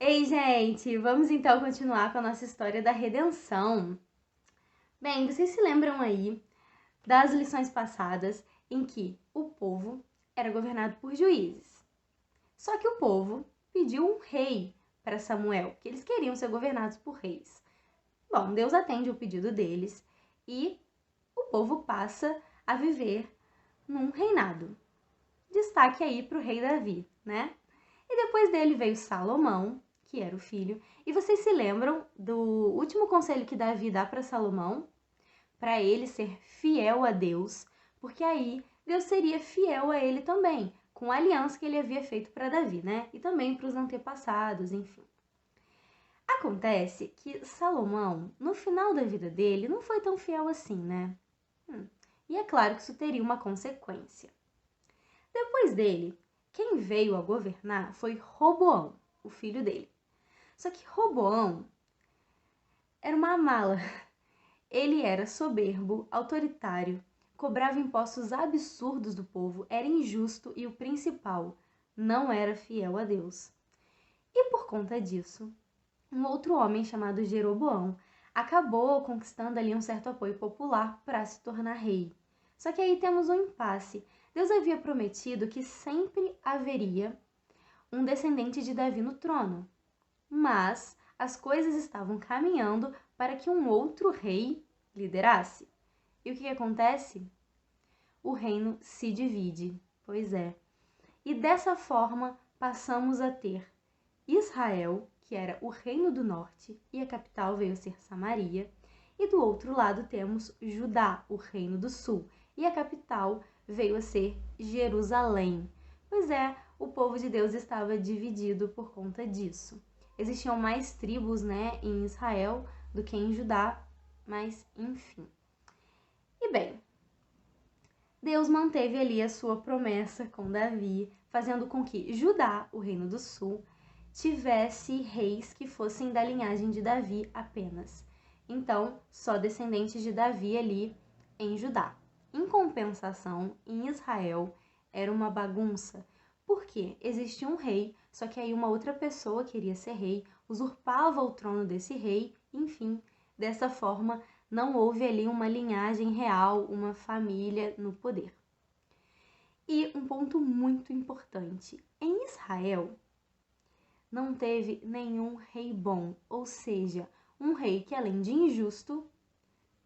Ei, gente, vamos então continuar com a nossa história da redenção. Bem, vocês se lembram aí das lições passadas em que o povo era governado por juízes. Só que o povo pediu um rei para Samuel, que eles queriam ser governados por reis. Bom, Deus atende o pedido deles e o povo passa a viver num reinado. Destaque aí para o rei Davi, né? E depois dele veio Salomão, que era o filho. E vocês se lembram do último conselho que Davi dá para Salomão? Para ele ser fiel a Deus, porque aí Deus seria fiel a ele também, com a aliança que ele havia feito para Davi, né? E também para os antepassados, enfim. Acontece que Salomão, no final da vida dele, não foi tão fiel assim, né? E é claro que isso teria uma consequência. Depois dele, quem veio a governar foi Roboão, o filho dele. Só que Roboão era uma mala. Ele era soberbo, autoritário, cobrava impostos absurdos do povo, era injusto e o principal, não era fiel a Deus. E por conta disso, um outro homem chamado Jeroboão acabou conquistando ali um certo apoio popular para se tornar rei. Só que aí temos um impasse. Deus havia prometido que sempre haveria um descendente de Davi no trono, mas as coisas estavam caminhando para que um outro rei liderasse. E o que acontece? O reino se divide. Pois é. E dessa forma passamos a ter Israel, que era o reino do norte, e a capital veio a ser Samaria, e do outro lado temos Judá, o reino do sul, e a capital veio a ser Jerusalém. Pois é, o povo de Deus estava dividido por conta disso. Existiam mais tribos, né, em Israel do que em Judá, mas enfim. E bem, Deus manteve ali a sua promessa com Davi, fazendo com que Judá, o reino do sul, tivesse reis que fossem da linhagem de Davi apenas. Então, só descendentes de Davi ali em Judá. Em compensação, em Israel era uma bagunça, porque existia um rei, só que aí uma outra pessoa queria ser rei, usurpava o trono desse rei, enfim, dessa forma não houve ali uma linhagem real, uma família no poder. E um ponto muito importante: em Israel não teve nenhum rei bom, ou seja, um rei que, além de injusto,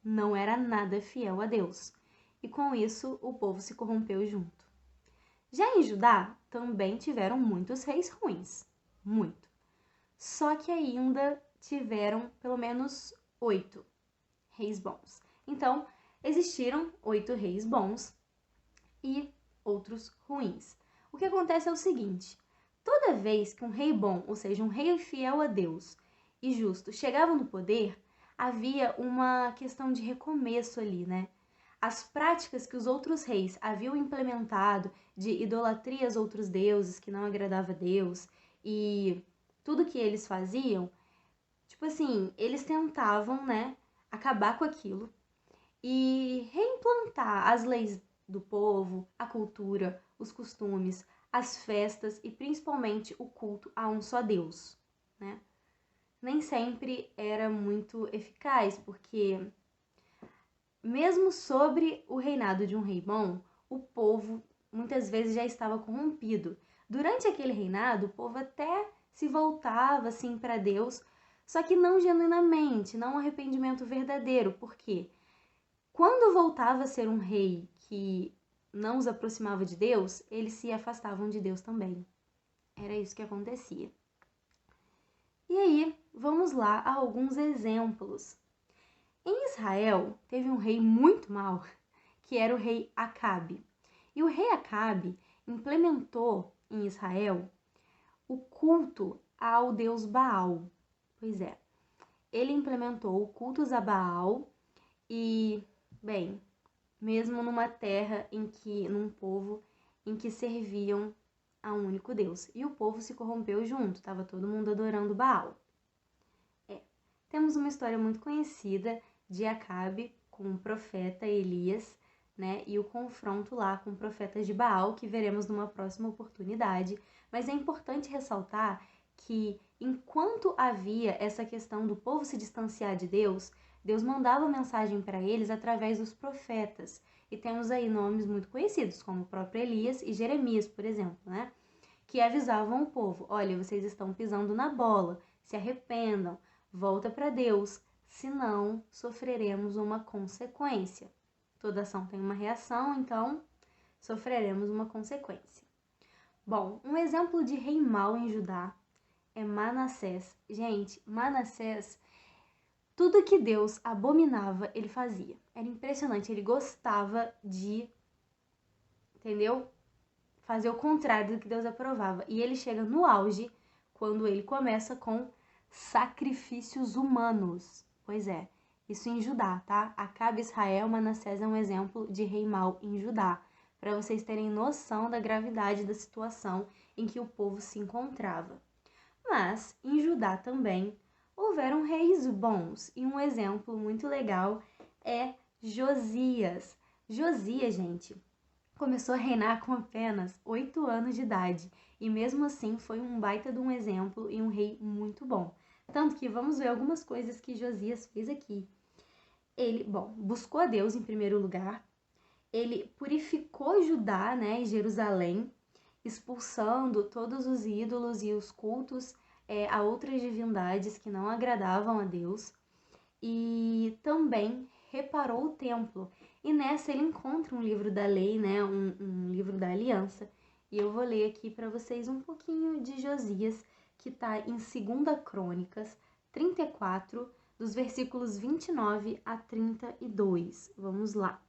não era nada fiel a Deus. E com isso o povo se corrompeu junto. Já em Judá também tiveram muitos reis ruins, muito. Só que ainda tiveram pelo menos 8 reis bons. Então, existiram 8 reis bons e outros ruins. O que acontece é o seguinte: toda vez que um rei bom, ou seja, um rei fiel a Deus e justo, chegava no poder, havia uma questão de recomeço ali, né? As práticas que os outros reis haviam implementado de idolatria aos outros deuses, que não agradava a Deus, e tudo que eles faziam, tipo assim, eles tentavam, né, acabar com aquilo e reimplantar as leis do povo, a cultura, os costumes, as festas e principalmente o culto a um só Deus, né? Nem sempre era muito eficaz, porque mesmo sobre o reinado de um rei bom, o povo muitas vezes já estava corrompido. Durante aquele reinado, o povo até se voltava assim para Deus, só que não genuinamente, não um arrependimento verdadeiro, porque quando voltava a ser um rei que não os aproximava de Deus, eles se afastavam de Deus também. Era isso que acontecia. E aí, vamos lá a alguns exemplos. Em Israel, teve um rei muito mau, que era o rei Acabe. E o rei Acabe implementou em Israel o culto ao deus Baal. Pois é, ele implementou cultos a Baal e, bem, mesmo numa terra num povo em que serviam a um único Deus. E o povo se corrompeu junto, estava todo mundo adorando Baal. Temos uma história muito conhecida de Acabe com o profeta Elias, né, e o confronto lá com profetas de Baal, que veremos numa próxima oportunidade. Mas é importante ressaltar que enquanto havia essa questão do povo se distanciar de Deus, Deus mandava mensagem para eles através dos profetas. E temos aí nomes muito conhecidos, como o próprio Elias e Jeremias, por exemplo, né? Que avisavam o povo: olha, vocês estão pisando na bola, se arrependam, volta para Deus, senão sofreremos uma consequência. Toda ação tem uma reação, então sofreremos uma consequência. Bom, um exemplo de rei mau em Judá é Manassés. Gente, Manassés, tudo que Deus abominava, ele fazia. Era impressionante, ele gostava de, entendeu? Fazer o contrário do que Deus aprovava. E ele chega no auge quando ele começa com sacrifícios humanos. Pois é, isso em Judá, tá? Acabe, Israel, Manassés é um exemplo de rei mau em Judá, para vocês terem noção da gravidade da situação em que o povo se encontrava. Mas, em Judá também, houveram reis bons, e um exemplo muito legal é Josias. Josias, gente, começou a reinar com apenas 8 anos de idade, e mesmo assim foi um baita de um exemplo e um rei muito bom. Tanto que vamos ver algumas coisas que Josias fez aqui. Ele, buscou a Deus em primeiro lugar, ele purificou Judá, né, e Jerusalém, expulsando todos os ídolos e os cultos a outras divindades que não agradavam a Deus, e também reparou o templo. E nessa ele encontra um livro da lei, né, um livro da aliança, e eu vou ler aqui para vocês um pouquinho de Josias, que está em 2 Crônicas 34, dos versículos 29 a 32. Vamos lá.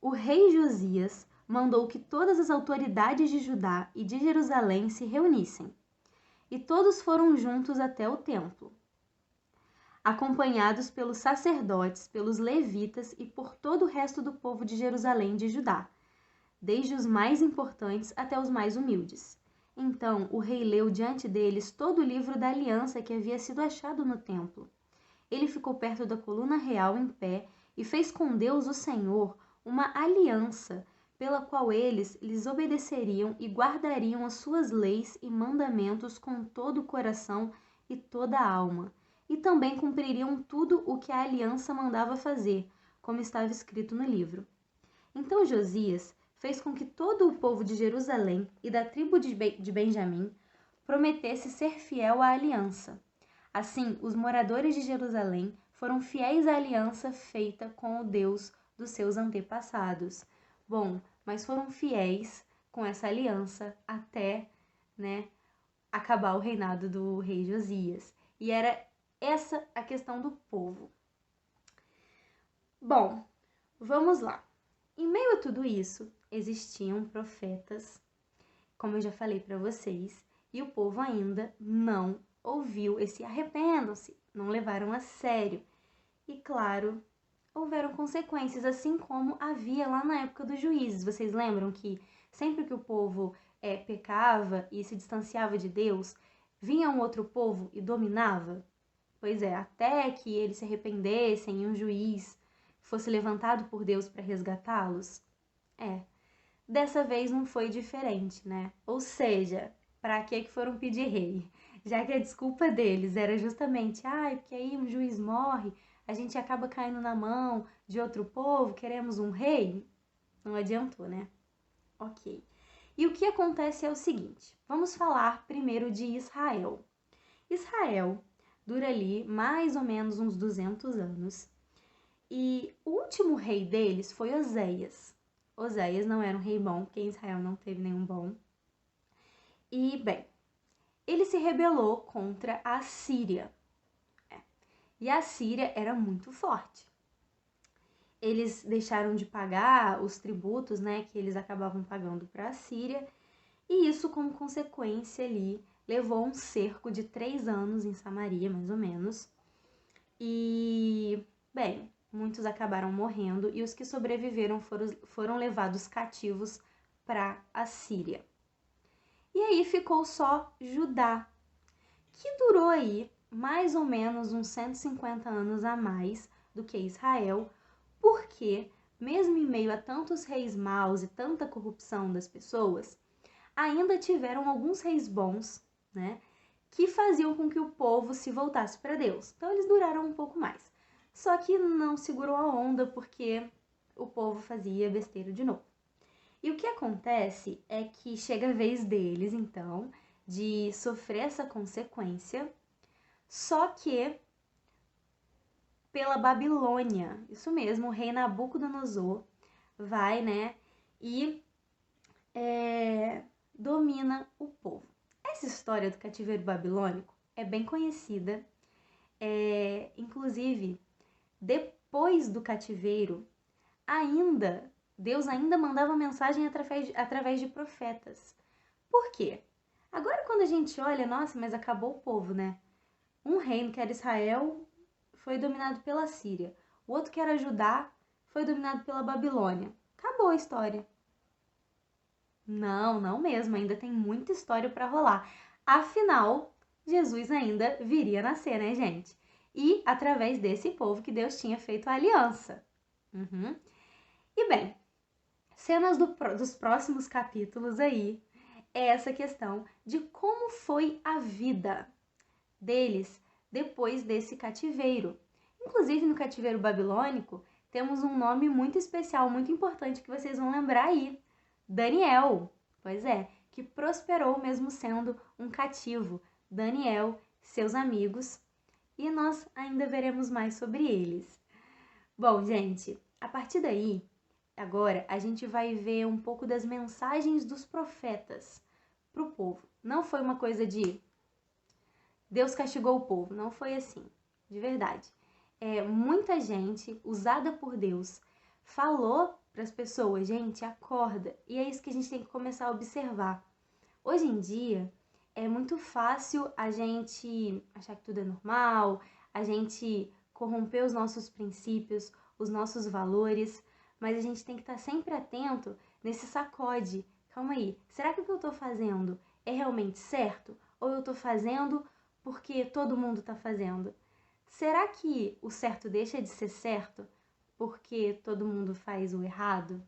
O rei Josias mandou que todas as autoridades de Judá e de Jerusalém se reunissem, e todos foram juntos até o templo, acompanhados pelos sacerdotes, pelos levitas e por todo o resto do povo de Jerusalém e de Judá, desde os mais importantes até os mais humildes. Então o rei leu diante deles todo o livro da aliança que havia sido achado no templo. Ele ficou perto da coluna real em pé e fez com Deus o Senhor uma aliança, pela qual eles lhes obedeceriam e guardariam as suas leis e mandamentos com todo o coração e toda a alma, e também cumpririam tudo o que a aliança mandava fazer, como estava escrito no livro. Então Josias fez com que todo o povo de Jerusalém e da tribo de Benjamim prometesse ser fiel à aliança. Assim, os moradores de Jerusalém foram fiéis à aliança feita com o Deus dos seus antepassados. Bom, mas foram fiéis com essa aliança até, acabar o reinado do rei Josias. E era essa a questão do povo. Bom, vamos lá. Em meio a tudo isso, existiam profetas, como eu já falei para vocês, e o povo ainda não ouviu esse arrependam-se, não levaram a sério. E claro, houveram consequências, assim como havia lá na época dos juízes. Vocês lembram que sempre que o povo pecava e se distanciava de Deus, vinha um outro povo e dominava? Pois é, até que eles se arrependessem e um juiz fosse levantado por Deus para resgatá-los. Dessa vez não foi diferente, né? Ou seja, para que foram pedir rei? Já que a desculpa deles era justamente, porque aí um juiz morre, a gente acaba caindo na mão de outro povo, queremos um rei? Não adiantou, né? Ok. E o que acontece é o seguinte, vamos falar primeiro de Israel. Israel dura ali mais ou menos uns 200 anos, e o último rei deles foi Oséias. Oséias não era um rei bom, porque Israel não teve nenhum bom. E, bem, ele se rebelou contra a Síria. E a Síria era muito forte. Eles deixaram de pagar os tributos, que eles acabavam pagando para a Síria, e isso, como consequência ali, levou a um cerco de 3 anos em Samaria, mais ou menos. E, bem, muitos acabaram morrendo e os que sobreviveram foram levados cativos para a Síria. E aí ficou só Judá, que durou aí mais ou menos uns 150 anos a mais do que Israel, porque, mesmo em meio a tantos reis maus e tanta corrupção das pessoas, ainda tiveram alguns reis bons né? Que faziam com que o povo se voltasse para Deus. Então eles duraram um pouco mais. Só que não segurou a onda porque o povo fazia besteira de novo. E o que acontece é que chega a vez deles, então, de sofrer essa consequência, só que pela Babilônia. Isso mesmo, o rei Nabucodonosor vai, né, e domina o povo. Essa história do cativeiro babilônico é bem conhecida. Inclusive, depois do cativeiro, Deus ainda mandava mensagem através de profetas. Por quê? Agora quando a gente olha, nossa, mas acabou o povo, né? Um reino que era Israel foi dominado pela Síria. O outro que era Judá foi dominado pela Babilônia. Acabou a história. Não, não mesmo, ainda tem muita história para rolar. Afinal, Jesus ainda viria nascer, né, gente? E através desse povo que Deus tinha feito a aliança. E bem, cenas dos próximos capítulos aí é essa questão de como foi a vida deles depois desse cativeiro. Inclusive, no cativeiro babilônico, temos um nome muito especial, muito importante que vocês vão lembrar aí. Daniel, pois é, que prosperou mesmo sendo um cativo. Daniel, seus amigos, e nós ainda veremos mais sobre eles. Bom, gente, a partir daí, agora a gente vai ver um pouco das mensagens dos profetas para o povo. Não foi uma coisa de Deus castigou o povo, não foi assim, de verdade. Muita gente usada por Deus falou para as pessoas, gente, acorda. E é isso que a gente tem que começar a observar. Hoje em dia é muito fácil a gente achar que tudo é normal, a gente corromper os nossos princípios, os nossos valores, mas a gente tem que estar sempre atento nesse sacode. Calma aí, será que o que eu estou fazendo é realmente certo? Ou eu estou fazendo porque todo mundo está fazendo? Será que o certo deixa de ser certo porque todo mundo faz o errado?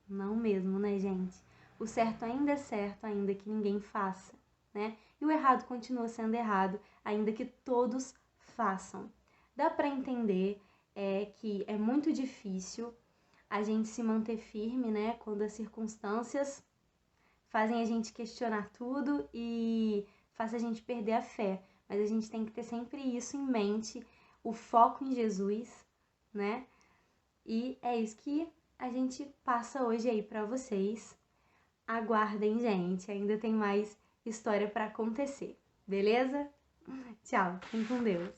Não mesmo, né, gente? O certo ainda é certo, ainda que ninguém faça, né? E o errado continua sendo errado, ainda que todos façam. Dá para entender que é muito difícil a gente se manter firme, né? Quando as circunstâncias fazem a gente questionar tudo e faz a gente perder a fé. Mas a gente tem que ter sempre isso em mente, o foco em Jesus, né? E é isso que a gente passa hoje aí para vocês. Aguardem, gente, ainda tem mais história para acontecer, beleza? Tchau, fiquem com Deus.